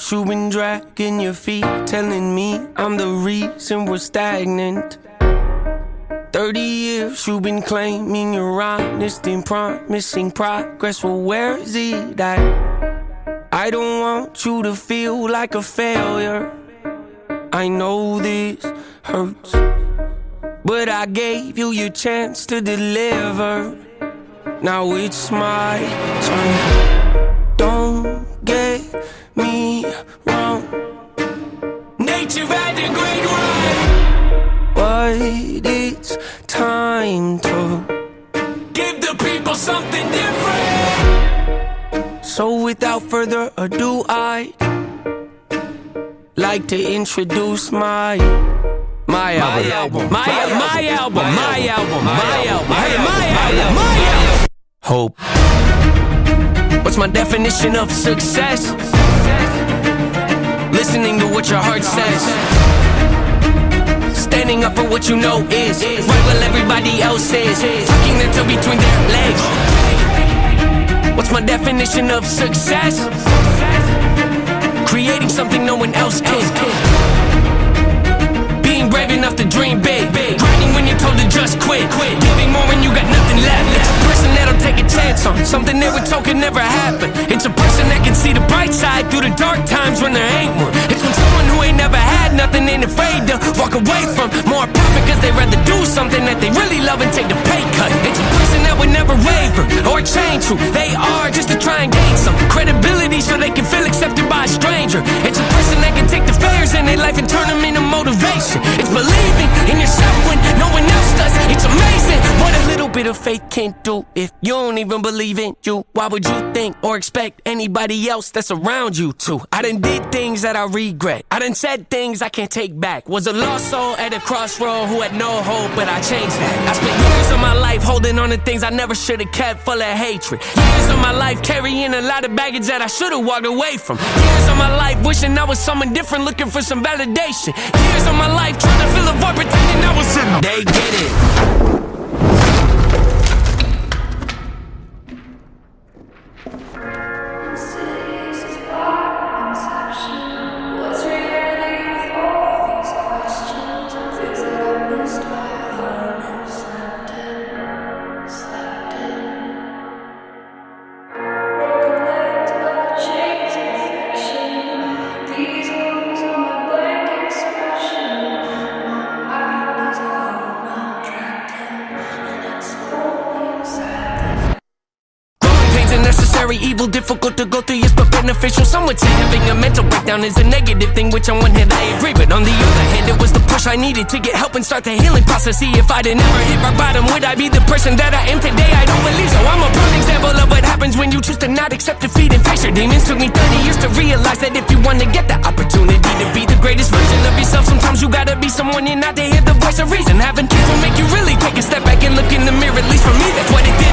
years you've been dragging your feet, telling me I'm the reason we're stagnant. 30 years you've been claiming you're honest and promising progress. Well, where is it at? I don't want you to feel like a failure. I know this hurts, but I gave you your chance to deliver. Now it's my turn. Don't get me wrong, nature had a great run, but it's time to give the people something different. So without further ado, I'd like to introduce my album. Hope. What's my definition of success? Listening to what your heart says, standing up for what you know is right while everybody else is tucking their tail between their legs. What's my definition of success? Creating something no one else can. Being brave enough to dream big, grinding when you're told to just quit, giving more when you got nothing left. It's a person that'll take a chance on something they were told could never happen. It's a person that can see the bright side through the dark times when there ain't one. It's when someone who ain't never had nothing ain't afraid to walk away from more profit, cause they'd rather do something that they really love and take the pay cut. It's a person that would never waver or change who they are just to try and gain some credibility so they can feel accepted by a stranger. It's a person that can take the failures in their life and turn them into motivation. It's believing in yourself when no one else does. It's amazing what a little bit of faith can do. If you don't even believe in you, why would you think or expect anybody else that's around you to? I done did things that I regret. I done said things I can't take back. Was a lost soul at a crossroad who had no hope, but I changed that. I spent years of my life holding on to things I never should have kept, full of hatred. Years of my life carrying a lot of baggage that I should have walked away from. Years of my life wishing I was someone different, looking for some validation. Years of my life trying to fill a void, pretending I was in them. They get it. Evil, difficult to go through, yes, but beneficial. Some would say having a mental breakdown is a negative thing, which on one hand I agree, but on the other hand it was the push I needed to get help and start the healing process. See, if I didn't ever hit my bottom, would I be the person that I am today? I don't believe so. I'm a prime example of what happens when you choose to not accept defeat and face your demons. Took me 30 years to realize that if you want to get the opportunity to be the greatest version of yourself, sometimes you gotta be someone you're not to hear the voice of reason. Having kids will make you really take a step back and look in the mirror. At least for me, that's what it did.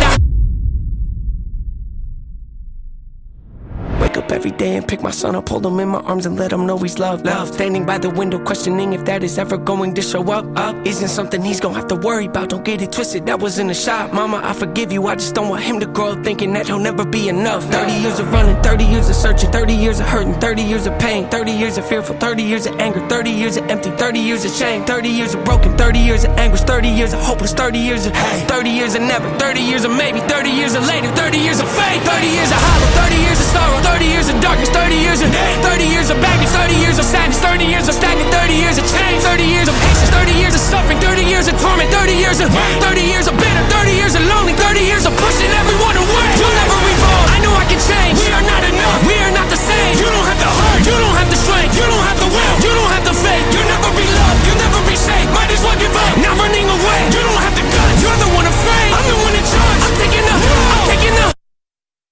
Wake up every day and pick my son up, hold him in my arms and let him know he's loved. Standing by the window questioning if that is ever going to show up. Isn't something he's gonna have to worry about, don't get it twisted, that was in a shot. Mama, I forgive you, I just don't want him to grow up thinking that he'll never be enough. 30 years of running, 30 years of searching, 30 years of hurting, 30 years of pain, 30 years of fearful, 30 years of anger, 30 years of empty, 30 years of shame, 30 years of broken, 30 years of anguish, 30 years of hopeless, 30 years of hate, 30 years of never, 30 years of maybe, 30 years of later, 30 years of faith, 30 years of hollow, 30 years of sorrow, 30 years of darkness, 30 years of hate, 30 years of baggage, 30 years of sadness, 30 years of stagnant, 30 years of change, 30 years of patience, 30 years of suffering, 30 years of torment, 30 years of hate, 30 years of bitter, 30 years of lonely, 30 years of pushing everyone away. You'll never evolve, I know I can change. We are not enough, we are not the same. You don't have the heart, you don't have the strength, you don't have the will, you don't have the faith. You'll never be loved, you'll never be safe. Might as well give up, not running away. You don't have the guts, you're the one afraid. I'm the one in charge, I'm taking the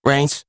reins.